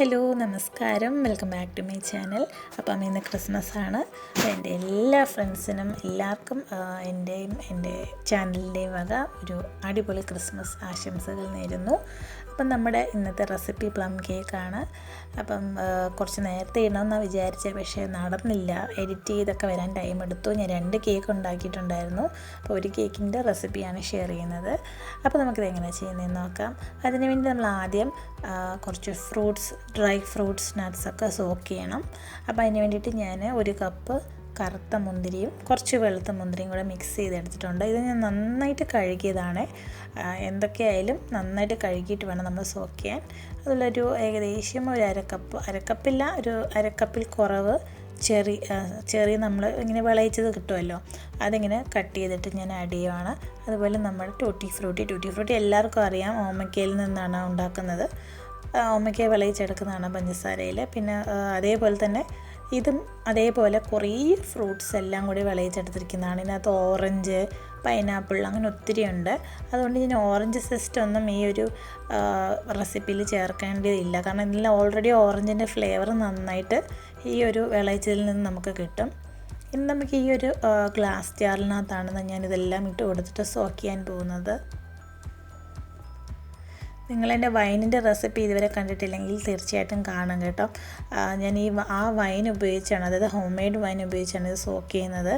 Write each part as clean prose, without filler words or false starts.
Hello നമസ്കാരം, welcome back to my channel. അപ്പം ഇന്ന് ക്രിസ്മസ് ആണ്. എൻ്റെ എല്ലാ ഫ്രണ്ട്സിനും എല്ലാവർക്കും എൻ്റെയും എൻ്റെ ചാനലിൻ്റെയും വക ഒരു അടിപൊളി ക്രിസ്മസ് ആശംസകൾ നേരുന്നു. അപ്പം നമ്മുടെ ഇന്നത്തെ റെസിപ്പി പ്ലം കേക്കാണ്. അപ്പം കുറച്ച് നേരത്തെ ഇടണമെന്നാണ് വിചാരിച്ചത്, പക്ഷേ നടന്നില്ല. എഡിറ്റ് ചെയ്തൊക്കെ വരാൻ ടൈം എടുത്തു. ഞാൻ 2 കേക്ക് ഉണ്ടാക്കിയിട്ടുണ്ടായിരുന്നു. അപ്പോൾ ഒരു കേക്കിൻ്റെ റെസിപ്പിയാണ് ഷെയർ ചെയ്യുന്നത്. അപ്പോൾ നമുക്കിത് എങ്ങനെ ചെയ്യുന്നതെന്ന് നോക്കാം. അതിനുവേണ്ടി നമ്മൾ ആദ്യം കുറച്ച് ഡ്രൈ ഫ്രൂട്ട്സ് നട്ട്സൊക്കെ സോക്ക് ചെയ്യണം. അപ്പോൾ അതിന് വേണ്ടിയിട്ട് ഞാൻ 1 കപ്പ് കറുത്ത മുന്തിരിയും കുറച്ച് വെളുത്ത മുന്തിരിയും കൂടെ മിക്സ് ചെയ്തെടുത്തിട്ടുണ്ട്. ഇത് ഞാൻ നന്നായിട്ട് കഴുകിയതാണ്. എന്തൊക്കെയായാലും നന്നായിട്ട് കഴുകിയിട്ട് വേണം നമ്മൾ സോക്ക് ചെയ്യാൻ. അതിലൊരു ഏകദേശം ഒരു അരക്കപ്പില്ല, ഒരു അരക്കപ്പിൽ കുറവ് ചെറി നമ്മൾ ഇങ്ങനെ വിളയിച്ചത് കിട്ടുമല്ലോ, അതിങ്ങനെ കട്ട് ചെയ്തിട്ട് ഞാൻ ആഡ് ചെയ്യുവാണ്. അതുപോലെ നമ്മൾ ടൂട്ടി ഫ്രൂട്ടി എല്ലാവർക്കും അറിയാം, ഓമയ്ക്കയിൽ നിന്നാണ് ഉണ്ടാക്കുന്നത്. ഓമയ്ക്ക വിളയിച്ചെടുക്കുന്നതാണ് പഞ്ചസാരയിൽ. പിന്നെ അതേപോലെ തന്നെ ഇതും അതേപോലെ കുറേ ഫ്രൂട്ട്സ് എല്ലാം കൂടി വിളയിച്ചെടുത്തിരിക്കുന്നതാണ്. ഇതിനകത്ത് ഓറഞ്ച്, പൈനാപ്പിൾ അങ്ങനെ ഒത്തിരി ഉണ്ട്. അതുകൊണ്ട് ഞാൻ ഓറഞ്ച് സിസ്റ്റ് ഒന്നും ഈ ഒരു റെസിപ്പിയിൽ ചേർക്കേണ്ടതില്ല, കാരണം ഇതിൽ ഓൾറെഡി ഓറഞ്ചിൻ്റെ ഫ്ലേവർ നന്നായിട്ട് ഈ ഒരു വിളയിച്ചതിൽ നിന്ന് നമുക്ക് കിട്ടും. ഇനി നമുക്ക് ഈ ഒരു ഗ്ലാസ് ജാറിനകത്താണ് ഞാനിതെല്ലാം ഇട്ട് കൊടുത്തിട്ട് സോക്ക് ചെയ്യാൻ പോകുന്നത്. നിങ്ങളെൻ്റെ വൈനിൻ്റെ റെസിപ്പി ഇതുവരെ കണ്ടിട്ടില്ലെങ്കിൽ തീർച്ചയായിട്ടും കാണാം കേട്ടോ. ഞാൻ ആ വൈൻ ഉപയോഗിച്ചാണ്, അതായത് ഹോം മെയ്ഡ് വൈൻ ഉപയോഗിച്ചാണ് ഇത് സോക്ക് ചെയ്യുന്നത്.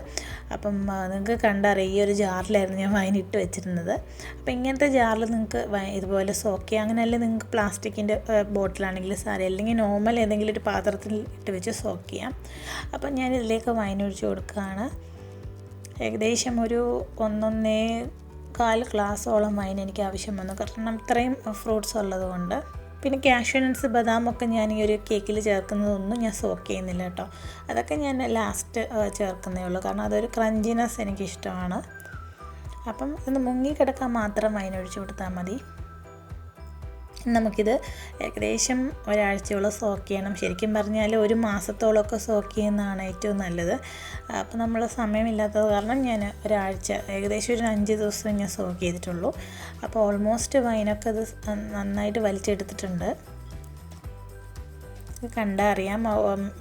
അപ്പം നിങ്ങൾക്ക് കണ്ടറിയാം, ഈ ഒരു ജാറിലായിരുന്നു ഞാൻ വൈൻ ഇട്ട് വെച്ചിരുന്നത്. അപ്പോൾ ഇങ്ങനത്തെ ജാറിൽ നിങ്ങൾക്ക് ഇതുപോലെ സോക്ക് ചെയ്യാം. അങ്ങനെയല്ലേ നിങ്ങൾക്ക് പ്ലാസ്റ്റിക്കിൻ്റെ ബോട്ടിലാണെങ്കിൽ സാരി, അല്ലെങ്കിൽ നോർമൽ ഏതെങ്കിലും ഒരു പാത്രത്തിൽ ഇട്ട് വെച്ച് സോക്ക് ചെയ്യാം. അപ്പം ഞാൻ ഇതിലേക്ക് വൈൻ ഒഴിച്ച് കൊടുക്കുകയാണ്. ഏകദേശം ഒരു 1.25 ഗ്ലാസോളം വൈൻ എനിക്ക് ആവശ്യം വന്നു, കാരണം ഇത്രയും ഫ്രൂട്ട്സ് ഉള്ളത് കൊണ്ട്. പിന്നെ കാഷ്യൂ നട്ട്സ്, ബദാമൊക്കെ ഞാൻ ഈ ഒരു കേക്കിൽ ചേർക്കുന്നതൊന്നും ഞാൻ സോക്ക് ചെയ്യുന്നില്ല കേട്ടോ. അതൊക്കെ ഞാൻ ലാസ്റ്റ് ചേർക്കുന്നേ ഉള്ളൂ, കാരണം അതൊരു ക്രഞ്ചിനെസ് എനിക്കിഷ്ടമാണ്. അപ്പം ഇത് മുങ്ങിക്കിടക്കാൻ മാത്രം വൈൻ ഒഴിച്ച് കൊടുത്താൽ മതി. നമുക്കിത് ഏകദേശം ഒരാഴ്ചയോളം സോക്ക് ചെയ്യണം. ശരിക്കും പറഞ്ഞാൽ 1 മാസത്തോളമൊക്കെ സോക്ക് ചെയ്യുന്നതാണ് ഏറ്റവും നല്ലത്. അപ്പോൾ നമ്മൾ സമയമില്ലാത്തത് കാരണം ഞാൻ ഒരാഴ്ച, ഏകദേശം ഒരു 5 ദിവസം ഞാൻ സോക്ക് ചെയ്തിട്ടുള്ളൂ. അപ്പോൾ ഓൾമോസ്റ്റ് വൈനൊക്കെ ഇത് നന്നായിട്ട് വലിച്ചെടുത്തിട്ടുണ്ട്. ഇത് കണ്ടാൽ അറിയാം,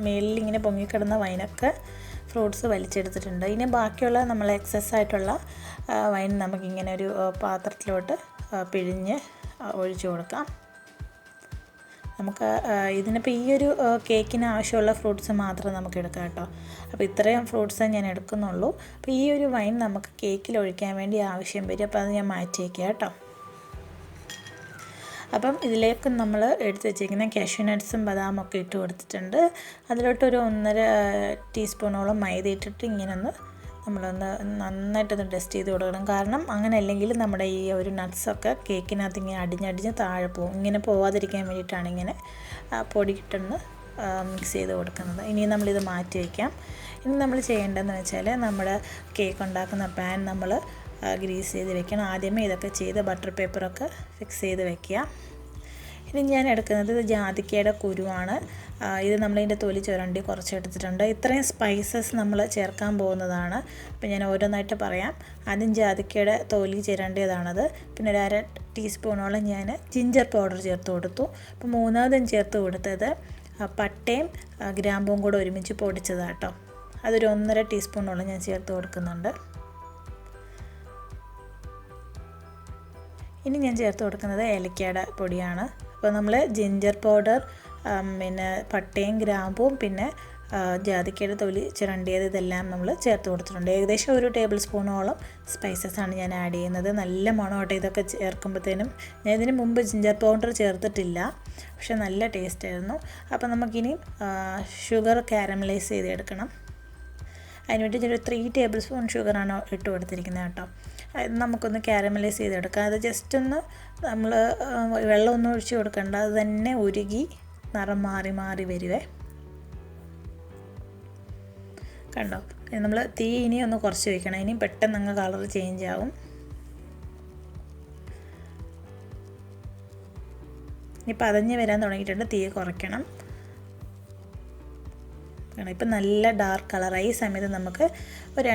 മേലിൽ ഇങ്ങനെ പൊങ്ങിക്കിടന്ന വൈനൊക്കെ ഫ്രൂട്ട്സ് വലിച്ചെടുത്തിട്ടുണ്ട്. ഇനി ബാക്കിയുള്ള നമ്മൾ എക്സസ് ആയിട്ടുള്ള വൈൻ നമുക്കിങ്ങനെ ഒരു പാത്രത്തിലോട്ട് പിഴിഞ്ഞ് ഒഴിച്ചു കൊടുക്കാം. നമുക്ക് ഇതിനിപ്പോൾ ഈ ഒരു കേക്കിന് ആവശ്യമുള്ള ഫ്രൂട്ട്സ് മാത്രം നമുക്ക് എടുക്കാം കേട്ടോ. അപ്പോൾ ഇത്രയും ഫ്രൂട്ട്സേ ഞാൻ എടുക്കുന്നുള്ളൂ. അപ്പോൾ ഈ ഒരു വൈൻ നമുക്ക് കേക്കിൽ ഒഴിക്കാൻ വേണ്ടി ആവശ്യം വരും. അപ്പോൾ അത് ഞാൻ മാറ്റി വയ്ക്കുക കേട്ടോ. അപ്പം ഇതിലേക്ക് നമ്മൾ എടുത്ത് വെച്ചിരിക്കുന്ന കാഷ്യൂ നട്ട്സും ബദാമൊക്കെ ഇട്ട് കൊടുത്തിട്ടുണ്ട്. അതിലോട്ടൊരു 1.5 ടീസ്പൂണോളം മൈദ ഇട്ടിട്ട് ഇങ്ങനെ നമ്മളൊന്ന് നന്നായിട്ടൊന്ന് ടെസ്റ്റ് ചെയ്ത് കൊടുക്കണം. കാരണം അങ്ങനെ അല്ലെങ്കിൽ നമ്മുടെ ഈ ഒരു നട്ട്സൊക്കെ കേക്കിനകത്ത് ഇങ്ങനെ അടിഞ്ഞടിഞ്ഞ് താഴെ പോകും. ഇങ്ങനെ പോവാതിരിക്കാൻ വേണ്ടിയിട്ടാണ് ഇങ്ങനെ പൊടി ഇട്ടൊന്ന് മിക്സ് ചെയ്ത് കൊടുക്കുന്നത്. ഇനി നമ്മളിത് മാറ്റി വയ്ക്കാം. ഇനി നമ്മൾ ചെയ്യേണ്ടതെന്ന് വെച്ചാൽ, നമ്മുടെ കേക്ക് ഉണ്ടാക്കുന്ന പാൻ നമ്മൾ ഗ്രീസ് ചെയ്ത് വെക്കണം. ആദ്യമേ ഇതൊക്കെ ചെയ്ത് ബട്ടർ പേപ്പറൊക്കെ ഫിക്സ് ചെയ്ത് വെക്കുക. ഇനി ഞാൻ എടുക്കുന്നത് ജാതിക്കയുടെ കുരുവാണ്. ഇത് നമ്മളിതിൻ്റെ തൊലി ചുരണ്ടി കുറച്ച് എടുത്തിട്ടുണ്ട്. ഇത്രയും സ്പൈസസ് നമ്മൾ ചേർക്കാൻ പോകുന്നതാണ്. അപ്പോൾ ഞാൻ ഓരോന്നായിട്ട് പറയാം. ആദ്യം ജാതിക്കയുടെ തൊലി ചിരണ്ടിയതാണത്. പിന്നെ ഒരു 1/2 ടീസ്പൂണോളം ഞാൻ ജിഞ്ചർ പൗഡർ ചേർത്ത് കൊടുത്തു. അപ്പോൾ മൂന്നാമതും ചേർത്ത് കൊടുത്തത് പട്ടയും ഗ്രാമ്പും കൂടെ ഒരുമിച്ച് പൊടിച്ചതാണ് കേട്ടോ. അതൊരു 1.5 ടീസ്പൂണോളം ഞാൻ ചേർത്ത് കൊടുക്കുന്നുണ്ട്. ഇനി ഞാൻ ചേർത്ത് കൊടുക്കുന്നത് ഏലക്കയുടെ പൊടിയാണ്. അപ്പോൾ നമ്മൾ ജിഞ്ചർ പൗഡർ, പിന്നെ പട്ടയും ഗ്രാമ്പും, പിന്നെ ജാതിക്കയുടെ തൊലി ചിരണ്ടിയത്, ഇതെല്ലാം നമ്മൾ ചേർത്ത് കൊടുത്തിട്ടുണ്ട്. ഏകദേശം 1 ടേബിൾ സ്പൂണോളം സ്പൈസസാണ് ഞാൻ ആഡ് ചെയ്യുന്നത്. നല്ല മണമായിട്ട് ഇതൊക്കെ ചേർക്കുമ്പോഴത്തേനും. ഞാൻ ഇതിന് മുമ്പ് ജിഞ്ചർ പൗഡർ ചേർത്തിട്ടില്ല, പക്ഷെ നല്ല ടേസ്റ്റായിരുന്നു. അപ്പോൾ നമുക്കിനി ഷുഗർ കാരമലൈസ് ചെയ്തെടുക്കണം. അതിനുവേണ്ടി ഒരു 3 ടേബിൾ സ്പൂൺ ഷുഗറാണ് ഇട്ട് കൊടുത്തിരിക്കുന്നത് കേട്ടോ. നമുക്കൊന്ന് കാരമലൈസ് ചെയ്തെടുക്കാം. അത് ജസ്റ്റ് ഒന്ന് നമ്മൾ വെള്ളമൊന്നും ഒഴിച്ച് കൊടുക്കണ്ട, അത് തന്നെ ഉരുകി നിറം മാറി വരുവേ. കണ്ടോ, നമ്മൾ തീ ഇനി ഒന്ന് കുറച്ച് വയ്ക്കണം. ഇനി പെട്ടെന്ന് അങ്ങ് കളർ ചേഞ്ച് ആവും. ഇനി പതഞ്ഞ് വരാൻ തുടങ്ങിയിട്ടുണ്ട്, തീ കുറയ്ക്കണം. ഇപ്പം നല്ല ഡാർക്ക് കളറായി. ഈ സമയത്ത് നമുക്ക് ഒരു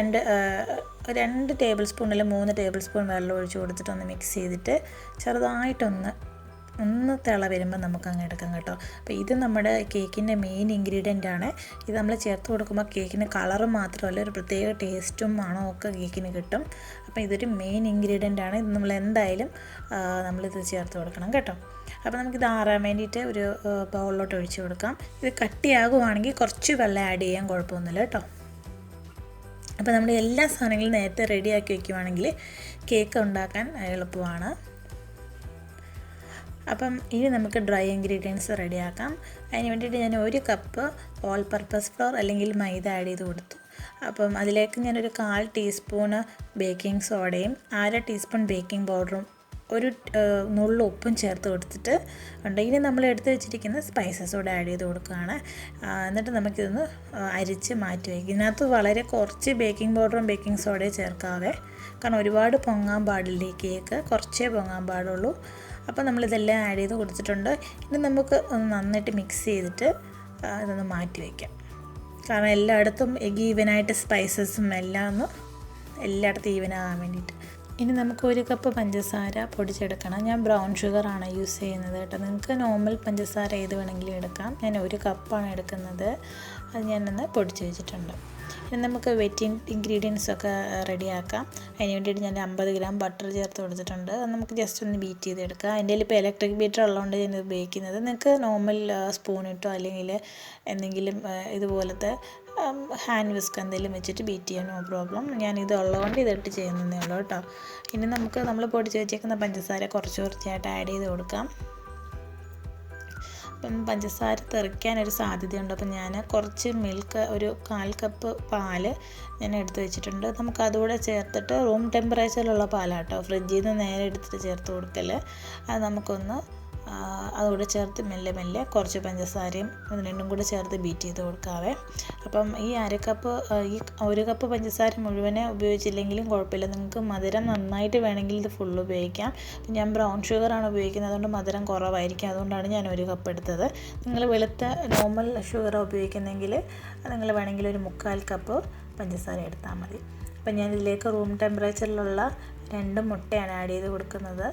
2 ടേബിൾ സ്പൂൺ അല്ലെങ്കിൽ 3 ടേബിൾ സ്പൂൺ വെള്ളം ഒഴിച്ച് കൊടുത്തിട്ടൊന്ന് മിക്സ് ചെയ്തിട്ട് ചെറുതായിട്ടൊന്ന് ഒന്ന് തിള വരുമ്പോൾ നമുക്ക് അങ്ങ് എടുക്കാം കേട്ടോ. അപ്പോൾ ഇത് നമ്മുടെ കേക്കിൻ്റെ മെയിൻ ഇൻഗ്രീഡിയൻ്റ് ആണ്. ഇത് നമ്മൾ ചേർത്ത് കൊടുക്കുമ്പോൾ കേക്കിന് കളറ് മാത്രമല്ല ഒരു പ്രത്യേക ടേസ്റ്റും മണവും ഒക്കെ കേക്കിന് കിട്ടും. അപ്പോൾ ഇതൊരു മെയിൻ ഇൻഗ്രീഡിയൻ്റ് ആണ്. ഇത് നമ്മൾ എന്തായാലും നമ്മളിത് ചേർത്ത് കൊടുക്കണം കേട്ടോ. അപ്പോൾ നമുക്കിത് ആറാൻ വേണ്ടിയിട്ട് ഒരു ബൗളിലോട്ട് ഒഴിച്ച് കൊടുക്കാം. ഇത് കട്ടിയാകുവാണെങ്കിൽ കുറച്ച് വെള്ളം ആഡ് ചെയ്യാൻ കുഴപ്പമൊന്നുമില്ല കേട്ടോ. അപ്പോൾ നമ്മൾ എല്ലാ സാധനങ്ങളും നേരത്തെ റെഡിയാക്കി വയ്ക്കുവാണെങ്കിൽ കേക്ക് ഉണ്ടാക്കാൻ എളുപ്പമാണ്. അപ്പം ഇനി നമുക്ക് ഡ്രൈ ഇൻഗ്രീഡിയൻസ് റെഡിയാക്കാം. അതിന് വേണ്ടിയിട്ട് ഞാൻ 1 കപ്പ് ഓൾ പർപ്പസ് ഫ്ലോർ അല്ലെങ്കിൽ മൈദ ആഡ് ചെയ്ത് കൊടുത്തു. അപ്പം അതിലേക്ക് ഞാനൊരു 1/4 ടീസ്പൂണ് ബേക്കിംഗ് സോഡയും 1/2 ടീസ്പൂൺ ബേക്കിംഗ് പൗഡറും ഒരു നുള്ളു ഉപ്പും ചേർത്ത് കൊടുത്തിട്ട് ഉണ്ട്. ഇനി നമ്മൾ എടുത്ത് വെച്ചിരിക്കുന്ന സ്പൈസസ് കൂടെ ആഡ് ചെയ്ത് കൊടുക്കുകയാണ്. എന്നിട്ട് നമുക്കിതൊന്ന് അരിച്ച് മാറ്റി വയ്ക്കും. ഇതിനകത്ത് വളരെ കുറച്ച് ബേക്കിംഗ് പൗഡറും ബേക്കിംഗ് സോഡയും ചേർക്കാവേ, കാരണം ഒരുപാട് പൊങ്ങാൻ പാടില്ല ഈ കേക്ക്, കുറച്ചേ പൊങ്ങാൻ പാടുള്ളൂ. അപ്പോൾ നമ്മളിതെല്ലാം ആഡ് ചെയ്ത് കൊടുത്തിട്ടുണ്ട്. ഇനി നമുക്ക് ഒന്ന് നന്നായിട്ട് മിക്സ് ചെയ്തിട്ട് ഇതൊന്ന് മാറ്റി വയ്ക്കാം. കാരണം എല്ലായിടത്തും ഈവനായിട്ട് സ്പൈസസും എല്ലാം ഒന്ന് എല്ലായിടത്തും ഈവനാകാൻ വേണ്ടിയിട്ട്. ഇനി നമുക്ക് 1 കപ്പ് പഞ്ചസാര പൊടിച്ചെടുക്കണം. ഞാൻ ബ്രൗൺ ഷുഗറാണ് യൂസ് ചെയ്യുന്നത് കേട്ടോ. നിങ്ങൾക്ക് നോർമൽ പഞ്ചസാര ഏത് വേണമെങ്കിലും എടുക്കാം. ഞാൻ 1 കപ്പാണ് എടുക്കുന്നത്. അത് ഞാനൊന്ന് പൊടിച്ച് വെച്ചിട്ടുണ്ട്. ഇനി നമുക്ക് വെറ്റ് ഇൻഗ്രീഡിയൻസ് ഒക്കെ റെഡിയാക്കാം. അതിന് വേണ്ടിയിട്ട് ഞാൻ 50 ഗ്രാം ബട്ടർ ചേർത്ത് കൊടുത്തിട്ടുണ്ട്. അത് നമുക്ക് ജസ്റ്റ് ഒന്ന് ബീറ്റ് ചെയ്തെടുക്കാം. എൻ്റെ ഇപ്പോൾ ഇലക്ട്രിക് ബീറ്റർ ഉള്ളതുകൊണ്ട് ഞാൻ ഉപയോഗിക്കുന്നത്. നിങ്ങൾക്ക് നോർമൽ സ്പൂൺ ഇട്ടോ അല്ലെങ്കിൽ എന്തെങ്കിലും ഇതുപോലത്തെ ഹാൻഡ് വിസ്ക് എന്തെങ്കിലും വെച്ചിട്ട് ബീറ്റ് ചെയ്യാൻ നോ പ്രോബ്ലം. ഞാനിത് ഉള്ളതുകൊണ്ട് ഇതിട്ട് ചെയ്യുന്നതേ ഉള്ളൂ കേട്ടോ. ഇനി നമുക്ക് നമ്മൾ പൊടിച്ച് വെച്ചേക്കുന്ന പഞ്ചസാര കുറച്ചായിട്ട് ആഡ് ചെയ്ത് കൊടുക്കാം. അപ്പം പഞ്ചസാര തെറിക്കാനൊരു സാധ്യതയുണ്ട്. അപ്പം ഞാൻ കുറച്ച് മിൽക്ക്, ഒരു 1/4 കപ്പ് പാല് ഞാൻ എടുത്ത് വെച്ചിട്ടുണ്ട്. നമുക്ക് അതുകൂടെ ചേർത്തിട്ട് റൂം ടെമ്പറേച്ചറിലുള്ള പാലാട്ടോ, ഫ്രിഡ്ജിൽ നിന്ന് നേരെ എടുത്തിട്ട് ചേർത്ത് കൊടുക്കല്. അത് നമുക്കൊന്ന് അതുകൂടെ ചേർത്ത് മെല്ലെ കുറച്ച് പഞ്ചസാരയും അത് രണ്ടും കൂടെ ചേർത്ത് ബീറ്റ് ചെയ്ത് കൊടുക്കാവേ. അപ്പം ഈ 1/2 കപ്പ് ഈ 1 കപ്പ് പഞ്ചസാര മുഴുവനെ ഉപയോഗിച്ചില്ലെങ്കിലും കുഴപ്പമില്ല. നിങ്ങൾക്ക് മധുരം നന്നായിട്ട് വേണമെങ്കിൽ ഇത് ഫുൾ ഉപയോഗിക്കാം. ഞാൻ ബ്രൗൺ ഷുഗറാണ് ഉപയോഗിക്കുന്നത്, അതുകൊണ്ട് മധുരം കുറവായിരിക്കും. അതുകൊണ്ടാണ് ഞാൻ 1 കപ്പ് എടുത്തത്. നിങ്ങൾ വെളുത്ത നോർമൽ ഷുഗർ ഉപയോഗിക്കുന്നെങ്കിൽ നിങ്ങൾ വേണമെങ്കിൽ ഒരു 3/4 കപ്പ് പഞ്ചസാര എടുത്താൽ മതി. അപ്പം ഞാൻ ഇതിലേക്ക് റൂം ടെമ്പറേച്ചറിലുള്ള 2 മുട്ടയാണ് ആഡ് ചെയ്ത് കൊടുക്കുന്നത്.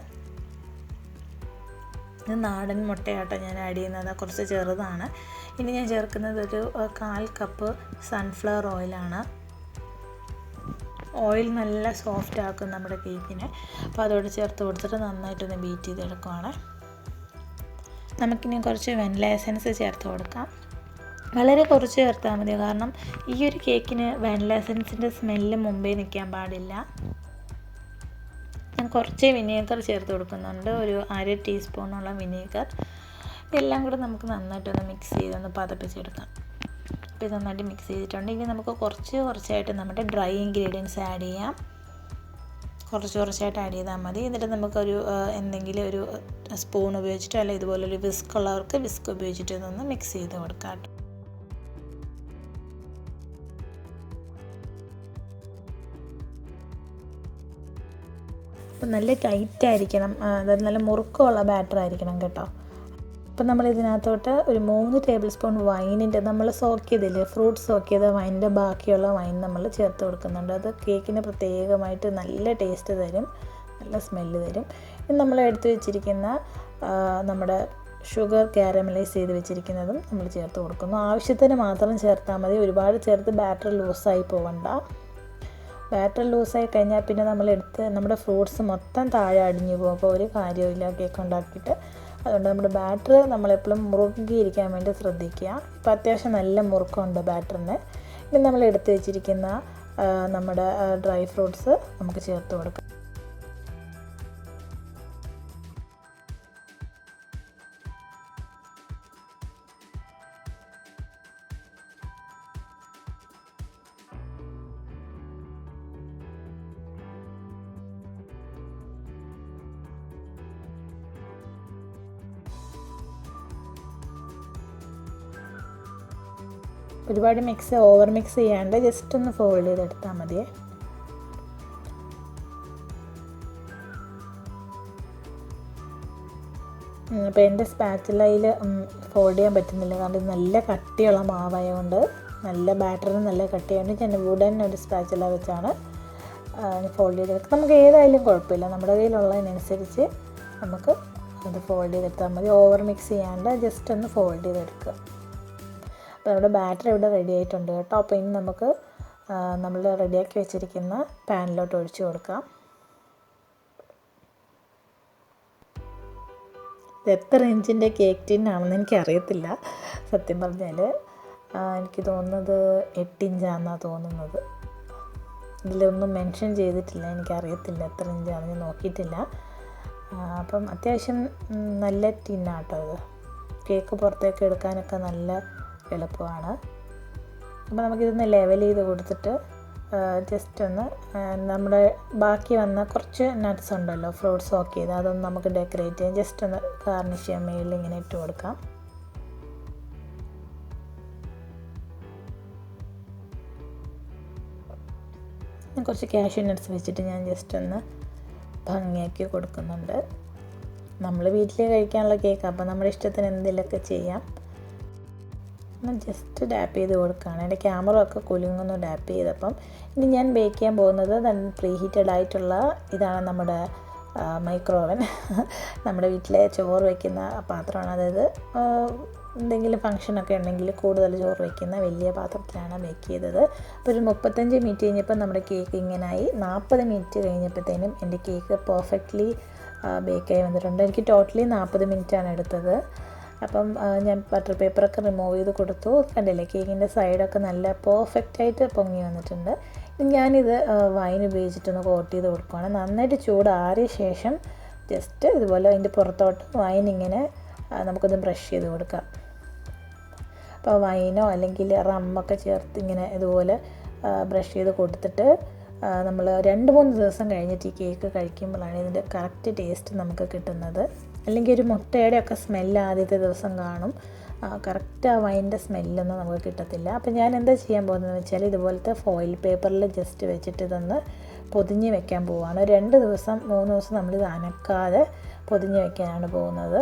ഇത് നാടൻ മുട്ടയാട്ടോ ഞാൻ ആഡ് ചെയ്യുന്നത്, കുറച്ച് ചെറുതാണ്. ഇനി ഞാൻ ചേർക്കുന്നത് ഒരു 1/4 കപ്പ് സൺഫ്ലവർ ഓയിലാണ്. ഓയിൽ നല്ല സോഫ്റ്റ് ആക്കും നമ്മുടെ കേക്കിനെ. അപ്പോൾ അതോടെ ചേർത്ത് കൊടുത്തിട്ട് നന്നായിട്ടൊന്ന് ബീറ്റ് ചെയ്തെടുക്കുവാണ്. നമുക്കിനി കുറച്ച് വെനില എസൻസ് ചേർത്ത് കൊടുക്കാം. വളരെ കുറച്ച് ചേർത്താൽ മതി, കാരണം ഈ ഒരു കേക്കിന് വാനില എസൻസിൻ്റെ സ്മെല്ല് മുമ്പേ നിൽക്കാൻ പാടില്ല. ഞാൻ കുറച്ച് വിനീഗർ ചേർത്ത് കൊടുക്കുന്നുണ്ട്, ഒരു 1/2 ടീസ്പൂണോളം വിനീഗർ. ഇതെല്ലാം കൂടെ നമുക്ക് നന്നായിട്ടൊന്ന് മിക്സ് ചെയ്തൊന്ന് പതപ്പിച്ചെടുക്കാം. അപ്പോൾ ഇത് നന്നായിട്ട് മിക്സ് ചെയ്തിട്ടുണ്ട്. ഇനി നമുക്ക് കുറച്ചായിട്ട് നമ്മുടെ ഡ്രൈ ഇൻഗ്രീഡിയൻസ് ആഡ് ചെയ്യാം. കുറച്ചായിട്ട് ആഡ് ചെയ്താൽ മതി. എന്നിട്ട് നമുക്കൊരു എന്തെങ്കിലും ഒരു സ്പൂൺ ഉപയോഗിച്ചിട്ടോ അല്ലെങ്കിൽ ഇതുപോലൊരു വിസ്ക് ഉള്ളവർക്ക് വിസ്ക് ഉപയോഗിച്ചിട്ട് ഇതൊന്ന് മിക്സ് ചെയ്ത് കൊടുക്കാം. അപ്പോൾ നല്ല ടൈറ്റായിരിക്കണം, അതായത് നല്ല മുറുക്കമുള്ള ബാറ്റർ ആയിരിക്കണം കേട്ടോ. അപ്പോൾ നമ്മൾ ഇതിനകത്തോട്ട് ഒരു 3 ടേബിൾ സ്പൂൺ വൈനിൻ്റെ, നമ്മൾ സോക്ക് ചെയ്തില്ലേ, ഫ്രൂട്ട് സോക്ക് ചെയ്ത വൈനിൻ്റെ ബാക്കിയുള്ള വൈൻ നമ്മൾ ചേർത്ത് കൊടുക്കുന്നുണ്ട്. അത് കേക്കിന് പ്രത്യേകമായിട്ട് നല്ല ടേസ്റ്റ് തരും, നല്ല സ്മെല്ല് തരും. ഇനി നമ്മൾ എടുത്ത് വെച്ചിരിക്കുന്ന നമ്മുടെ ഷുഗർ കാരമലൈസ് ചെയ്ത് വെച്ചിരിക്കുന്നതും നമ്മൾ ചേർത്ത് കൊടുക്കുന്നു. ആവശ്യത്തിന് മാത്രം ചേർത്താൽ മതി, ഒരുപാട് ചേർത്ത് ബാറ്റർ ലൂസായി പോകണ്ട. ബാറ്റർ ലൂസായി കഴിഞ്ഞാൽ പിന്നെ നമ്മളെടുത്ത് നമ്മുടെ ഫ്രൂട്ട്സ് മൊത്തം താഴെ അടിഞ്ഞു പോകും. അപ്പോൾ ഒരു കാര്യമില്ല കേക്ക് ഉണ്ടാക്കിയിട്ട്. അതുകൊണ്ട് നമ്മുടെ ബാറ്റർ നമ്മളെപ്പോഴും മുറുകിയിരിക്കാൻ വേണ്ടി ശ്രദ്ധിക്കുക. ഇപ്പോൾ അത്യാവശ്യം നല്ല മുറുക്കമുണ്ട് ബാറ്ററിന്. ഇനി നമ്മൾ എടുത്ത് വെച്ചിരിക്കുന്ന നമ്മുടെ ഡ്രൈ ഫ്രൂട്ട്സ് നമുക്ക് ചേർത്ത് കൊടുക്കാം. ഒരുപാട് ഓവർ മിക്സ് ചെയ്യാണ്ട് ജസ്റ്റ് ഒന്ന് ഫോൾഡ് ചെയ്തെടുത്താൽ മതിയേ. അപ്പോൾ എൻ്റെ സ്പാച്ചുലയിൽ ഫോൾഡ് ചെയ്യാൻ പറ്റുന്നില്ല, കാരണം ഇത് നല്ല കട്ടിയുള്ള മാവായതുകൊണ്ട്, നല്ല ബാറ്ററിന് നല്ല കട്ടിയായതുകൊണ്ട് ഞാൻ വുഡൻ ഒരു സ്പാച്ചുല വെച്ചാണ് ഫോൾഡ് ചെയ്തെടുക്കുക. നമുക്ക് ഏതായാലും കുഴപ്പമില്ല, നമ്മുടെ കയ്യിലുള്ളതിനനുസരിച്ച് നമുക്ക് അത് ഫോൾഡ് ചെയ്തെടുത്താൽ മതി. ഓവർ മിക്സ് ചെയ്യാണ്ട് ജസ്റ്റ് ഒന്ന് ഫോൾഡ് ചെയ്തെടുക്കുക. അപ്പോൾ നമ്മുടെ ബാറ്റർ ഇവിടെ റെഡി ആയിട്ടുണ്ട് കേട്ടോ. അപ്പോൾ ഇനി നമുക്ക് നമ്മൾ റെഡിയാക്കി വെച്ചിരിക്കുന്ന പാനിലോട്ട് ഒഴിച്ച് കൊടുക്കാം. ഇത് എത്ര ഇഞ്ചിൻ്റെ കേക്ക് ടിന്നാണെന്ന് എനിക്കറിയത്തില്ല സത്യം പറഞ്ഞാൽ. എനിക്ക് തോന്നുന്നത് 8 ഇഞ്ചാണെന്നാണ് തോന്നുന്നത്. ഇതിലൊന്നും മെൻഷൻ ചെയ്തിട്ടില്ല, എനിക്കറിയത്തില്ല എത്ര ഇഞ്ചാണെന്ന് നോക്കിയിട്ടില്ല. അപ്പം അത്യാവശ്യം നല്ല ടിന്നാട്ടോ ഇത്. കേക്ക് പുറത്തേക്ക് എടുക്കാനൊക്കെ നല്ല എളുപ്പമാണ്. അപ്പോൾ നമുക്കിതൊന്ന് ലെവൽ ചെയ്ത് കൊടുത്തിട്ട് ജസ്റ്റ് ഒന്ന് നമ്മുടെ ബാക്കി വന്ന കുറച്ച് നട്ട്സ് ഉണ്ടല്ലോ, ഫ്രൂട്ട്സ് സോക്ക് ചെയ്ത്, അതൊന്ന് നമുക്ക് ഡെക്കറേറ്റ് ചെയ്യാം. ജസ്റ്റ് ഒന്ന് ഗാർണിഷ് ചെയ്യാൻ മേളിൽ ഇങ്ങനെ ഇട്ട് കൊടുക്കാം. കുറച്ച് കാഷ്യൂ നട്ട്സ് വെച്ചിട്ട് ഞാൻ ജസ്റ്റ് ഒന്ന് ഭംഗിയാക്കി കൊടുക്കുന്നുണ്ട്. നമ്മൾ വീട്ടിൽ കഴിക്കാനുള്ള കേക്ക്, അപ്പോൾ നമ്മുടെ ഇഷ്ടത്തിന് എന്തെങ്കിലുമൊക്കെ ചെയ്യാം. ഒന്ന് ജസ്റ്റ് ഡാപ്പ് ചെയ്ത് കൊടുക്കുകയാണ്. എൻ്റെ ക്യാമറ ഒക്കെ കുലുങ്ങൊന്ന് ഡാപ്പ് ചെയ്തപ്പം. ഇനി ഞാൻ ബേക്ക് ചെയ്യാൻ പോകുന്നത് പ്രീ ഹീറ്റഡ് ആയിട്ടുള്ള ഇതാണ് നമ്മുടെ മൈക്രോവൻ. നമ്മുടെ വീട്ടിലെ ചോറ് വയ്ക്കുന്ന പാത്രമാണ്. അതായത് എന്തെങ്കിലും ഫംഗ്ഷനൊക്കെ ഉണ്ടെങ്കിൽ കൂടുതൽ ചോറ് വയ്ക്കുന്ന വലിയ പാത്രത്തിലാണ് ബേക്ക് ചെയ്തത്. അപ്പോൾ ഒരു 35 മിനിറ്റ് കഴിഞ്ഞപ്പോൾ നമ്മുടെ കേക്ക് ഇങ്ങനായി. 40 മിനിറ്റ് കഴിഞ്ഞപ്പോഴത്തേനും എൻ്റെ കേക്ക് പെർഫെക്റ്റ്ലി ബേക്കായി വന്നിട്ടുണ്ട്. എനിക്ക് ടോട്ടലി 40 മിനിറ്റാണ് എടുത്തത്. അപ്പം ഞാൻ ബട്ടർ പേപ്പറൊക്കെ റിമൂവ് ചെയ്ത് കൊടുത്തു. കണ്ടില്ലേ, കേക്കിൻ്റെ സൈഡൊക്കെ നല്ല പെർഫെക്റ്റായിട്ട് പൊങ്ങി വന്നിട്ടുണ്ട്. ഞാനിത് വൈൻ ഉപയോഗിച്ചിട്ടൊന്ന് കോട്ട് ചെയ്ത് കൊടുക്കുകയാണ്. നന്നായിട്ട് ചൂടാറിയ ശേഷം ജസ്റ്റ് ഇതുപോലെ അതിൻ്റെ പുറത്തോട്ട് വൈൻ ഇങ്ങനെ നമുക്കൊന്ന് ബ്രഷ് ചെയ്ത് കൊടുക്കാം. അപ്പോൾ വൈനോ അല്ലെങ്കിൽ റമ്മൊക്കെ ചേർത്ത് ഇങ്ങനെ ഇതുപോലെ ബ്രഷ് ചെയ്ത് കൊടുത്തിട്ട് നമ്മൾ 2-3 ദിവസം കഴിഞ്ഞിട്ട് ഈ കേക്ക് കഴിക്കുമ്പോഴാണ് ഇതിൻ്റെ കറക്റ്റ് ടേസ്റ്റ് നമുക്ക് കിട്ടുന്നത്. അല്ലെങ്കിൽ ഒരു മുട്ടയുടെ ഒക്കെ സ്മെല്ല് ആദ്യത്തെ ദിവസം കാണും, കറക്റ്റ് ആ വൈൻ്റെ സ്മെല്ലൊന്നും നമുക്ക് കിട്ടത്തില്ല. അപ്പോൾ ഞാൻ എന്താ ചെയ്യാൻ പോകുന്നതെന്ന് വെച്ചാൽ ഇതുപോലത്തെ ഫോയിൽ പേപ്പറിൽ ജസ്റ്റ് വെച്ചിട്ട് ഇതൊന്ന് പൊതിഞ്ഞ് വെക്കാൻ പോവുകയാണ്. 2 ദിവസം 3 ദിവസം നമ്മളിത് അനക്കാതെ പൊതിഞ്ഞ് വെക്കാനാണ് പോകുന്നത്.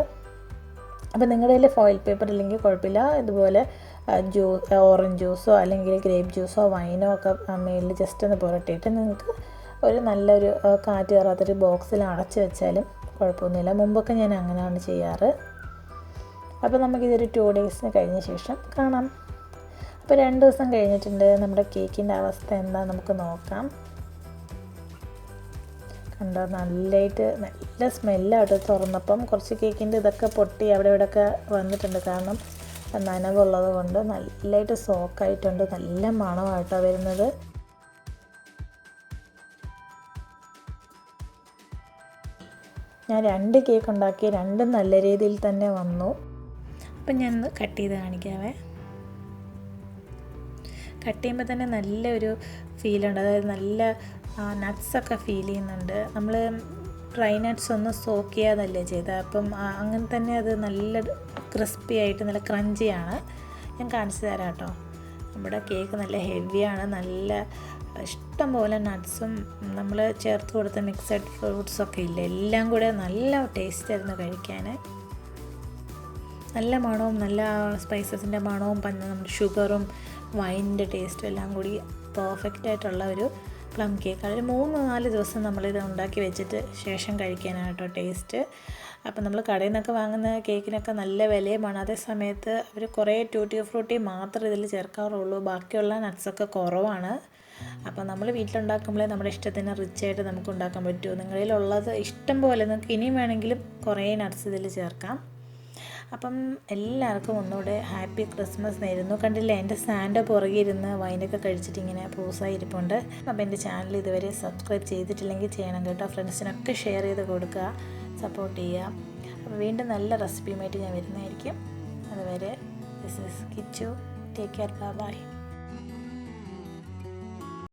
അപ്പോൾ നിങ്ങളുടെ കയ്യിൽ ഫോയിൽ പേപ്പർ ഇല്ലെങ്കിൽ കുഴപ്പമില്ല, ഇതുപോലെ ഓറഞ്ച് ജ്യൂസോ അല്ലെങ്കിൽ ഗ്രേപ്പ് ജ്യൂസോ വൈനോ ഒക്കെ മേളിൽ ജസ്റ്റ് ഒന്ന് പുരട്ടിയിട്ട് നിങ്ങൾക്ക് ഒരു നല്ലൊരു കാറ്റ് കയറാത്തൊരു ബോക്സിൽ അടച്ച് വെച്ചാലും കുഴപ്പമൊന്നുമില്ല. മുമ്പൊക്കെ ഞാൻ അങ്ങനെയാണ് ചെയ്യാറ്. അപ്പോൾ നമുക്കിതൊരു 2 ഡേയ്സിന് കഴിഞ്ഞ ശേഷം കാണാം. അപ്പോൾ 2 ദിവസം കഴിഞ്ഞിട്ടുണ്ട്. നമ്മുടെ കേക്കിൻ്റെ അവസ്ഥ എന്താ നമുക്ക് നോക്കാം. കണ്ടോ, നല്ല സ്മെല്ലായിട്ട് തുറന്നപ്പം കുറച്ച് കേക്കിൻ്റെ ഇതൊക്കെ പൊട്ടി അവിടെ ഇവിടെയൊക്കെ വന്നിട്ടുണ്ട്. കാരണം നനവുള്ളത് കൊണ്ട് നല്ലതായിട്ട് സോക്കായിട്ടുണ്ട്. നല്ല മണമായിട്ടാണ് വരുന്നത്. ഞാൻ 2 കേക്ക് ഉണ്ടാക്കി, 2 നല്ല രീതിയിൽ തന്നെ വന്നു. അപ്പം ഞാൻ കട്ട് ചെയ്ത് കാണിക്കാവേ. കട്ട് ചെയ്യുമ്പോൾ തന്നെ നല്ലൊരു ഫീലുണ്ട്, അതായത് നല്ല നട്ട്സൊക്കെ ഫീൽ ചെയ്യുന്നുണ്ട്. നമ്മൾ ഡ്രൈ നട്ട്സ് ഒന്ന് സോക്ക് ചെയ്യാതല്ലേ ചെയ്തത്, അപ്പം അങ്ങനെ തന്നെ അത് നല്ല ക്രിസ്പി ആയിട്ട് നല്ല ക്രഞ്ചിയാണ്. ഞാൻ കാണിച്ചു തരാം കേട്ടോ. നമ്മുടെ കേക്ക് നല്ല ഹെവിയാണ്, നല്ല ഇഷ്ടം പോലെ നട്ട്സും നമ്മൾ ചേർത്ത് കൊടുത്ത മിക്സഡ് ഫ്രൂട്ട്സൊക്കെ ഇല്ല, എല്ലാം കൂടെ നല്ല ടേസ്റ്റായിരുന്നു കഴിക്കാൻ. നല്ല മണവും നല്ല സ്പൈസസിൻ്റെ മണവും നമ്മുടെ ഷുഗറും വൈനിൻ്റെ ടേസ്റ്റും എല്ലാം കൂടി പെർഫെക്റ്റായിട്ടുള്ള ഒരു പ്ലം കേക്ക്. ഒരു 3-4 ദിവസം നമ്മളിത് ഉണ്ടാക്കി വെച്ചിട്ട് ശേഷം കഴിക്കാനായിട്ടോ ടേസ്റ്റ്. അപ്പം നമ്മൾ കടയിൽ നിന്നൊക്കെ വാങ്ങുന്ന കേക്കിനൊക്കെ നല്ല വിലയുമാണ്. അതേ സമയത്ത് അവർ കുറേ ട്യൂട്ടി ഫ്രൂട്ടി മാത്രം ഇതിൽ ചേർക്കാറുള്ളൂ, ബാക്കിയുള്ള നട്ട്സൊക്കെ കുറവാണ്. അപ്പം നമ്മൾ വീട്ടിലുണ്ടാക്കുമ്പോഴേ നമ്മുടെ ഇഷ്ടത്തിന് റിച്ചായിട്ട് നമുക്ക് ഉണ്ടാക്കാൻ പറ്റുമോ. നിങ്ങളിലുള്ളത് ഇഷ്ടം പോലെ നിങ്ങൾക്ക് ഇനിയും വേണമെങ്കിലും കുറേ നട്ട്സ് ഇതിൽ ചേർക്കാം. അപ്പം എല്ലാവർക്കും ഒന്നുകൂടെ ഹാപ്പി ക്രിസ്മസ് നേരുന്നു. കണ്ടില്ലേ, എൻ്റെ സാൻഡ് പുറകെ ഇരുന്ന് വൈനൊക്കെ കഴിച്ചിട്ട് ഇങ്ങനെ പോസായി ഇരിപ്പുണ്ട്. അപ്പോൾ എൻ്റെ ചാനൽ ഇതുവരെ സബ്സ്ക്രൈബ് ചെയ്തിട്ടില്ലെങ്കിൽ ചെയ്യണം കേട്ടോ. ഫ്രണ്ട്സിനൊക്കെ ഷെയർ ചെയ്ത് കൊടുക്കുക, സപ്പോർട്ട് ചെയ്യുക. അപ്പോൾ വീണ്ടും നല്ല റെസിപ്പിയുമായിട്ട് ഞാൻ വരുന്നതായിരിക്കും. അതുവരെ this is Kichu. Take care, by.